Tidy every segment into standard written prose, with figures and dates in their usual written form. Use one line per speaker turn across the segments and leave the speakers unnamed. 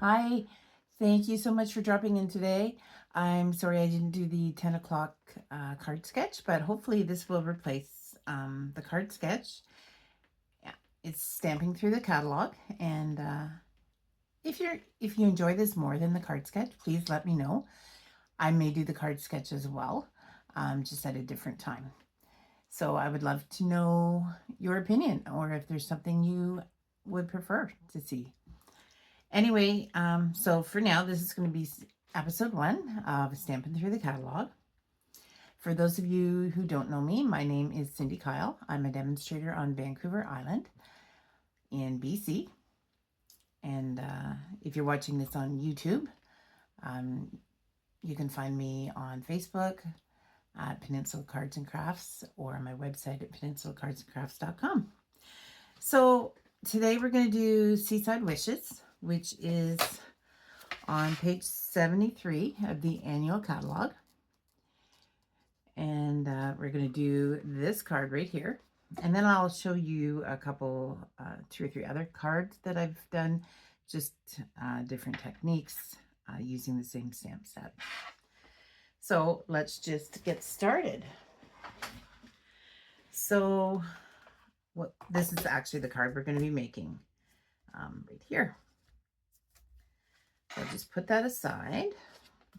Hi, thank you so much for dropping in today. I'm sorry I didn't do the 10 o'clock card sketch, but hopefully this will replace the card sketch. Yeah, it's stamping through the catalog, and if you enjoy this more than the card sketch, please let me know. I may do the card sketch as well, just at a different time. So I would love to know your opinion, or if there's something you would prefer to see. Anyway, so for now, this is going to be episode 1 of Stamping Through the Catalog. For those of you who don't know me, my name is Cindy Kyle. I'm a demonstrator on Vancouver Island in BC. And if you're watching this on YouTube, you can find me on Facebook at Peninsula Cards and Crafts, or on my website at peninsulacardsandcrafts.com. So today we're going to do Seaside Wishes, which is on page 73 of the annual catalog. And we're going to do this card right here. And then I'll show you a couple, 2 or 3 other cards that I've done, just different techniques using the same stamp set. So let's just get started. So this is actually the card we're going to be making right here. So I'll just put that aside.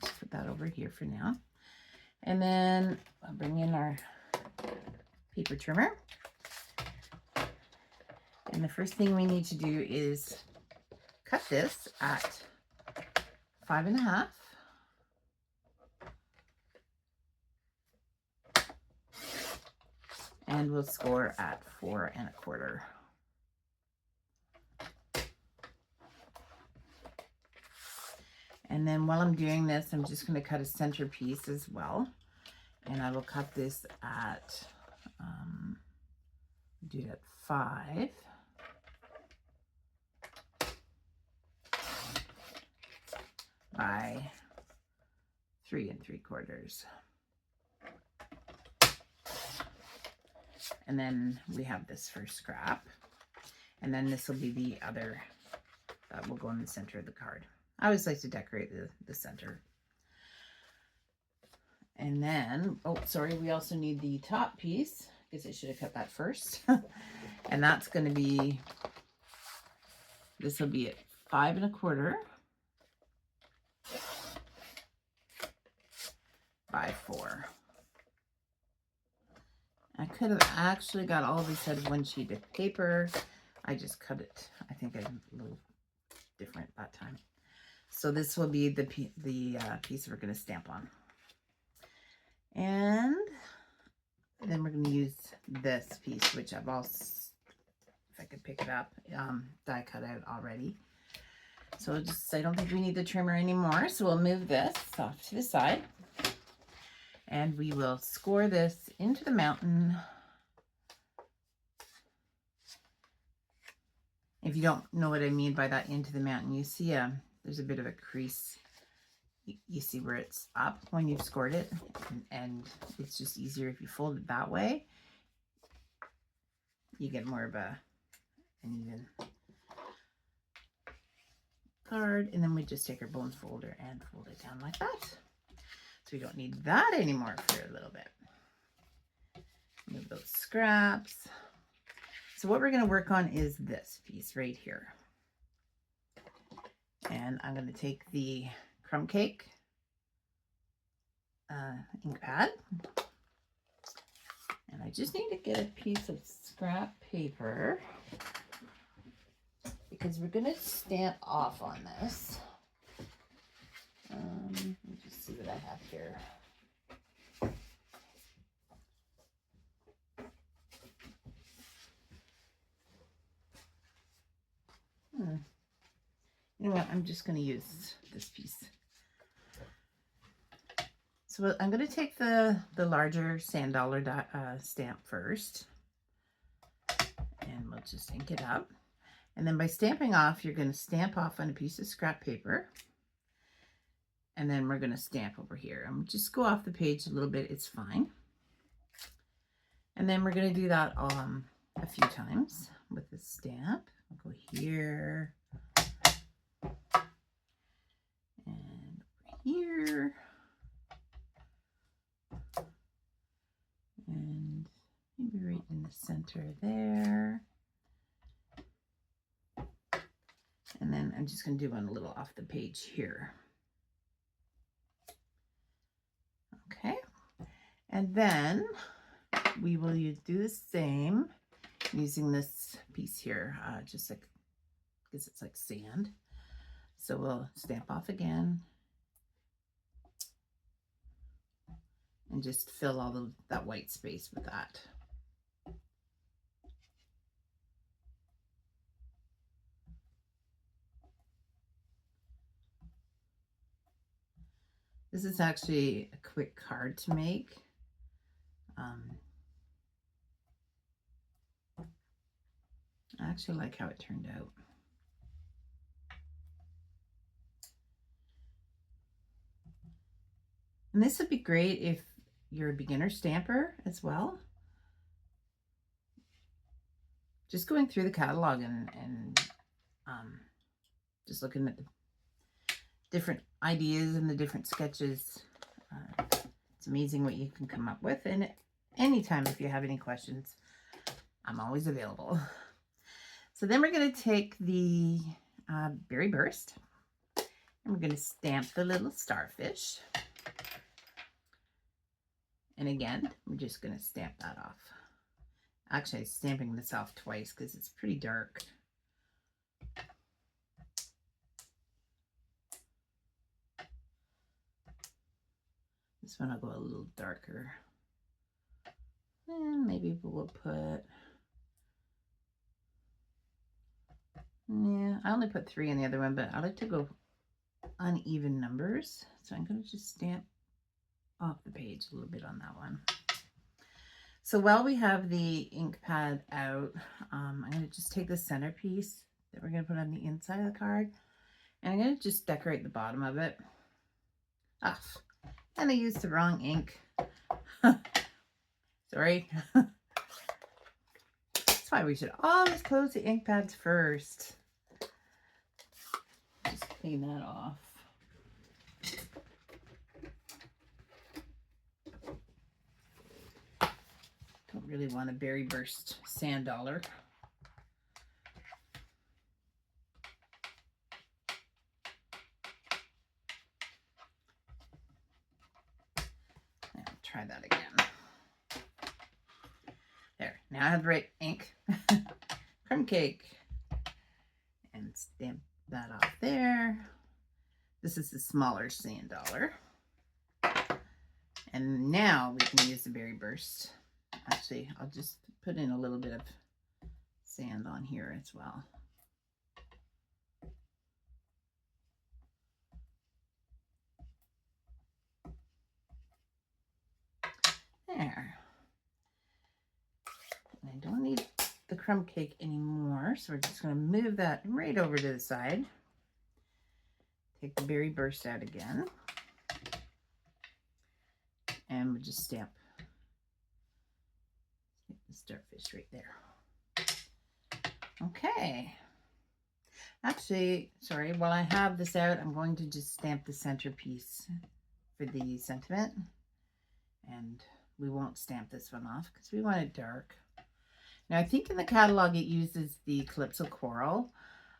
Let's put that over here for now. And then I'll bring in our paper trimmer. And the first thing we need to do is cut this at 5.5. And we'll score at 4.25. And then while I'm doing this, I'm just going to cut a center piece as well. And I will cut this at, do it at 5. By 3 3/4. And then we have this first scrap. And then this will be the other that will go in the center of the card. I always like to decorate the center. And then, oh, sorry, we also need the top piece. I guess I should have cut that first. And that's going to be, this will be at 5.25 by 4. I could have actually got all this out of one sheet of paper. I just cut it, I think, a little different that time. So this will be the piece we're going to stamp on. And then we're going to use this piece, which I've also, if I could pick it up, die cut out already. So just, I don't think we need the trimmer anymore. So we'll move this off to the side. And we will score this into the mountain. If you don't know what I mean by that, into the mountain, you see there's a bit of a crease. You see where it's up when you've scored it, and it's just easier if you fold it that way. You get more of an even card, and then we just take our bone folder and fold it down like that. So we don't need that anymore for a little bit. Move those scraps. So what we're going to work on is this piece right here. And I'm going to take the crumb cake ink pad. And I just need to get a piece of scrap paper because we're going to stamp off on this. Let me just see what I have here. You know what? I'm just going to use this piece. So I'm going to take the larger sand dollar stamp first. And we'll just ink it up. And then by stamping off, you're going to stamp off on a piece of scrap paper. And then we're going to stamp over here. And just go off the page a little bit. It's fine. And then we're going to do that a few times with the stamp. I'll go here. center there. And then I'm just going to do one a little off the page here. Okay. And then we will do the same using this piece here, just like, because it's like sand. So we'll stamp off again and just fill all that white space with that. This is actually a quick card to make. I actually like how it turned out. And this would be great if you're a beginner stamper as well. Just going through the catalog and just looking at the different ideas and the different sketches. It's amazing what you can come up with. And anytime if you have any questions, I'm always available. So then we're going to take the berry burst and we're going to stamp the little starfish. And again, we're just going to stamp that off. Actually, I'm stamping this off twice because it's pretty dark. This one I'll go a little darker. And maybe we'll put, yeah, I only put 3 in the other one, but I like to go uneven numbers. So I'm going to just stamp off the page a little bit on that one. So while we have the ink pad out, I'm going to just take the centerpiece that we're going to put on the inside of the card, and I'm going to just decorate the bottom of it. Ah, and I used the wrong ink. Sorry. That's why we should always close the ink pads first. Just clean that off. Don't really want a berry burst sand dollar. Try that again. There, now I have the right ink. Crumb cake. And stamp that off there. This is the smaller sand dollar. And now we can use the berry burst. Actually, I'll just put in a little bit of sand on here as well. There. And I don't need the crumb cake anymore, so we're just going to move that right over to the side. Take the berry burst out again. And we'll just stamp the starfish right there. Okay. Actually, sorry, while I have this out, I'm going to just stamp the centerpiece for the sentiment. And we won't stamp this one off because we want it dark. Now, I think in the catalog it uses the Calypso Coral.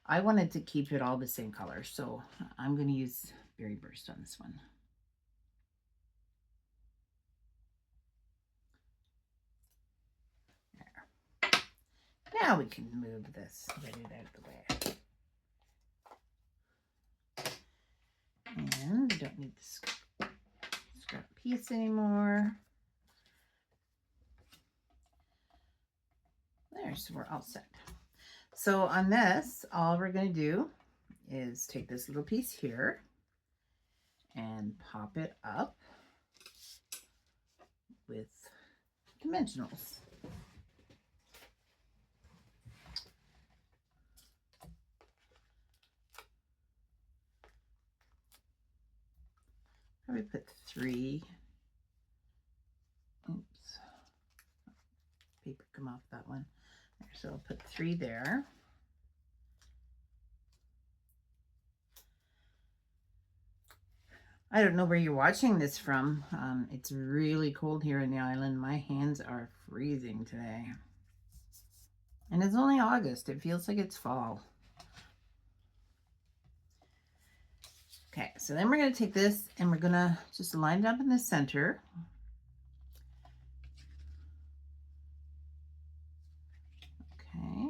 I wanted to keep it all the same color, so I'm going to use Berry Burst on this one. There. Now we can move this, get it out of the way. And we don't need this scrap piece anymore. There, so we're all set. So on this, all we're going to do is take this little piece here and pop it up with dimensionals. Probably put 3. Oops. Paper come off that one. There, so I'll put 3 there. I don't know where you're watching this from. It's really cold here in the island. My hands are freezing today. And it's only August. It feels like it's fall. Okay, so then we're going to take this and we're going to just line it up in the center. Okay.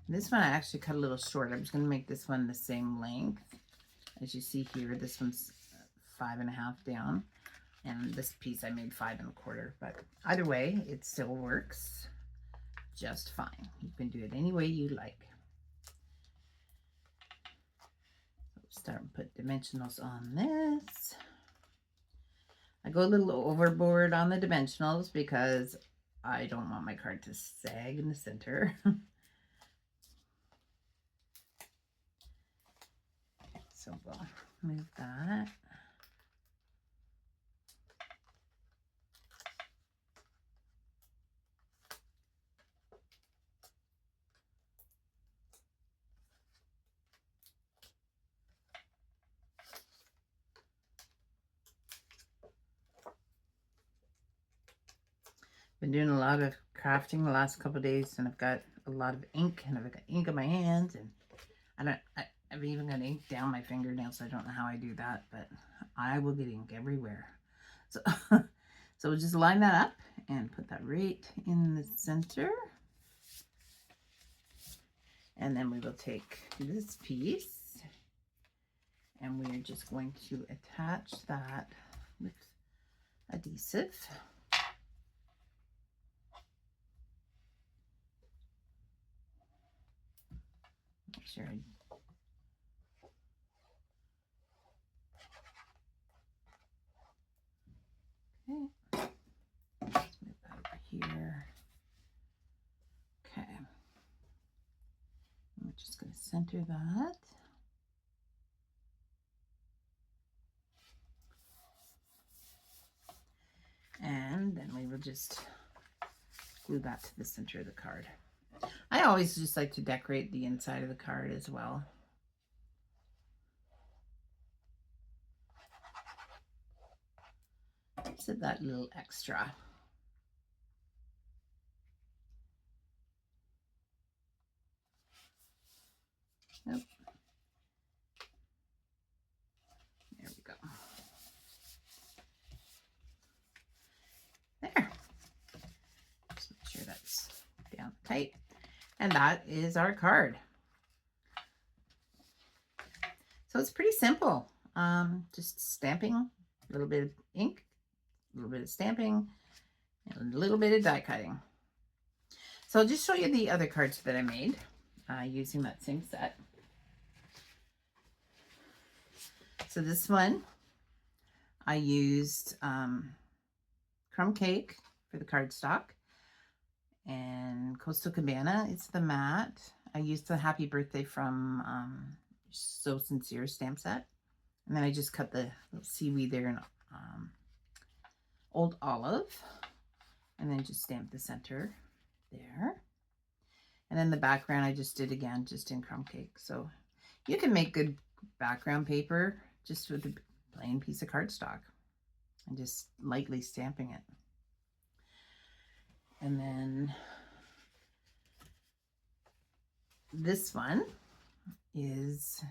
This one I actually cut a little short. I'm just going to make this one the same length. As you see here, this one's 5.5 down. And this piece I made 5.25. But either way, it still works just fine. You can do it any way you like. Start and put dimensionals on this. I go a little overboard on the dimensionals because I don't want my card to sag in the center. So we'll move that. Been doing a lot of crafting the last couple of days, and I've got a lot of ink, and I've got ink on my hands, and I've even got ink down my fingernails. So I don't know how I do that, but I will get ink everywhere. So, so we'll just line that up and put that right in the center. And then we will take this piece and we're just going to attach that with adhesive. Make sure I okay. Let's move that over here. Okay. I'm just going to center that. And then we will just glue that to the center of the card. I always just like to decorate the inside of the card as well. So that little extra. Nope. There we go. There. Just make sure that's down tight. And that is our card. So it's pretty simple. Just stamping, a little bit of ink, a little bit of stamping, and a little bit of die cutting. So I'll just show you the other cards that I made using that same set. So this one, I used crumb cake for the cardstock and Coastal Cabana. It's the matte. I used the Happy Birthday from So Sincere stamp set. And then I just cut the little seaweed there in Old Olive. And then just stamp the center there. And then the background I just did again, just in crumb cake. So you can make good background paper just with a plain piece of cardstock and just lightly stamping it. And then this one is,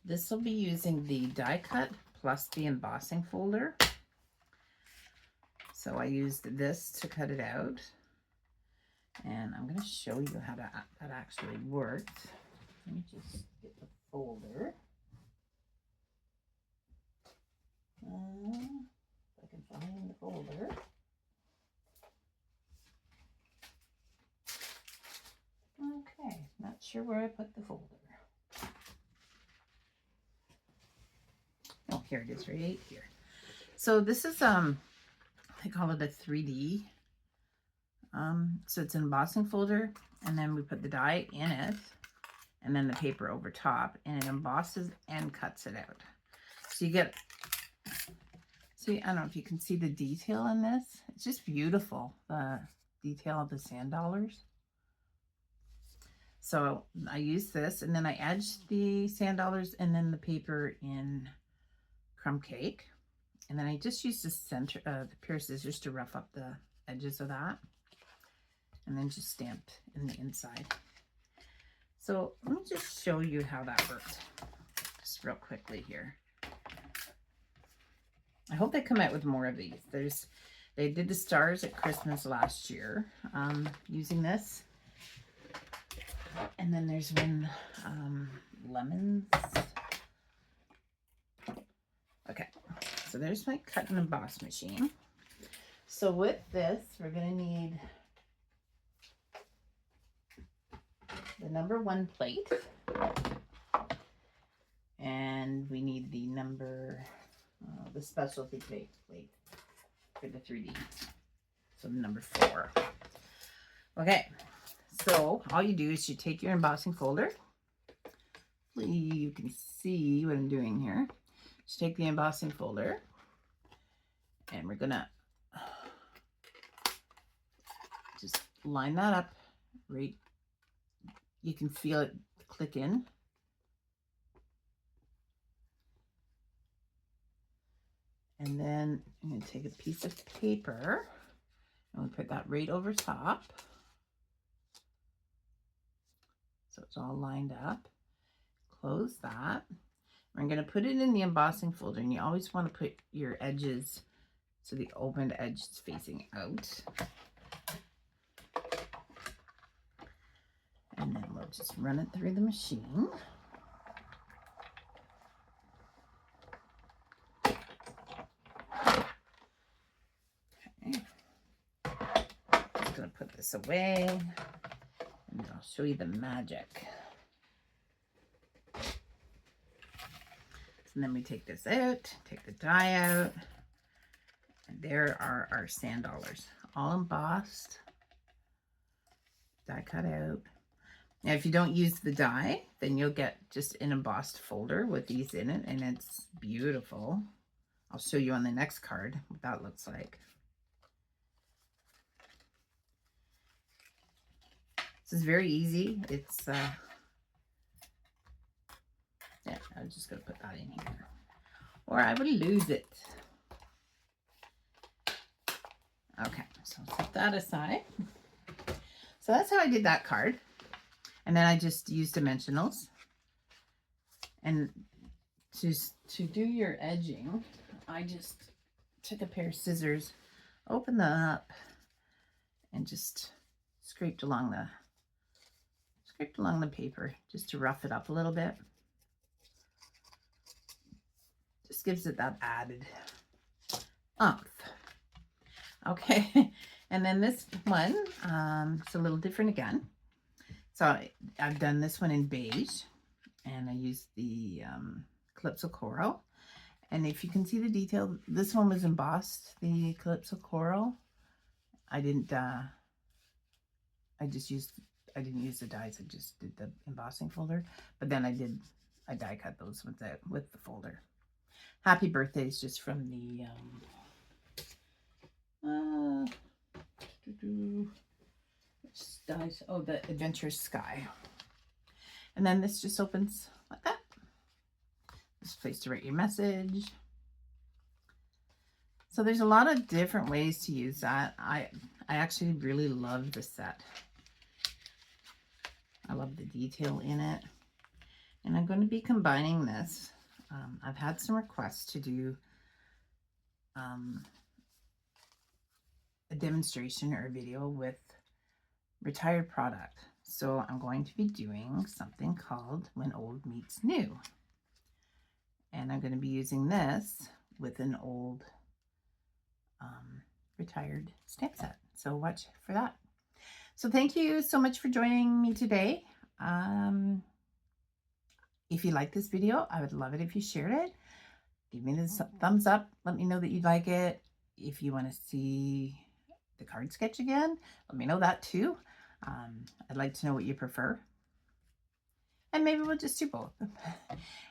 this will be using the die cut plus the embossing folder. So I used this to cut it out. And I'm going to show you how that actually worked. Let me just get the folder. If I can find the folder. Okay, not sure where I put the folder. Oh, here it is, right here. So this is I call it a 3D. So it's an embossing folder, and then we put the die in it, and then the paper over top, and it embosses and cuts it out. So you get, see, I don't know if you can see the detail in this. It's just beautiful, the detail of the sand dollars. So I use this, and then I edged the sand dollars and then the paper in crumb cake. And then I just used the pair of scissors to rough up the edges of that, and then just stamped in the inside. So let me just show you how that works just real quickly here. I hope they come out with more of these. They did the stars at Christmas last year using this. And then there's one lemons. Okay, so there's my cut and emboss machine. So with this, we're going to need the number 1 plate. And we need the the specialty plate for the 3D. So the number 4. Okay, so all you do is you take your embossing folder. Hopefully you can see what I'm doing here. Just take the embossing folder, and we're gonna just line that up right. You can feel it click in. And then I'm going to take a piece of paper and we'll put that right over top. So it's all lined up. Close that. I'm going to put it in the embossing folder, and you always want to put your edges so the opened edge is facing out. And then we'll just run it through the machine. Going to put this away, and I'll show you the magic. And then we take this out, take the die out, and there are our sand dollars, all embossed, die cut out. Now if you don't use the die, then you'll get just an embossed folder with these in it, and it's beautiful. I'll show you on the next card what that looks like. This is very easy. It's yeah, I'm just gonna put that in here, or I would lose it. Okay, so I'll set that aside. So that's how I did that card, and then I just used dimensionals. And to do your edging, I just took a pair of scissors, opened them up, and just scraped along the paper just to rough it up a little bit. Just gives it that added oomph. Okay, and then this one, it's a little different again. So I've done this one in beige, and I used the Calypso Coral. And if you can see the detail, this one was embossed, the Calypso Coral. I didn't use the dies, I just did the embossing folder. But then I die cut those with the folder. Happy Birthday is just from the dies. Oh, the Adventurous Sky. And then this just opens like that. This place to write your message. So there's a lot of different ways to use that. I actually really love this set. I love the detail in it. And I'm going to be combining this. I've had some requests to do a demonstration or a video with retired product. So I'm going to be doing something called When Old Meets New. And I'm going to be using this with an old retired stamp set. So watch for that. So thank you so much for joining me today. If you like this video, I would love it if you shared it. Give me this thumbs up. Let me know that you like it. If you want to see the card sketch again, let me know that too. I'd like to know what you prefer. And maybe we'll just do both.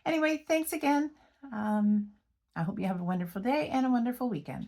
Anyway, thanks again. I hope you have a wonderful day and a wonderful weekend.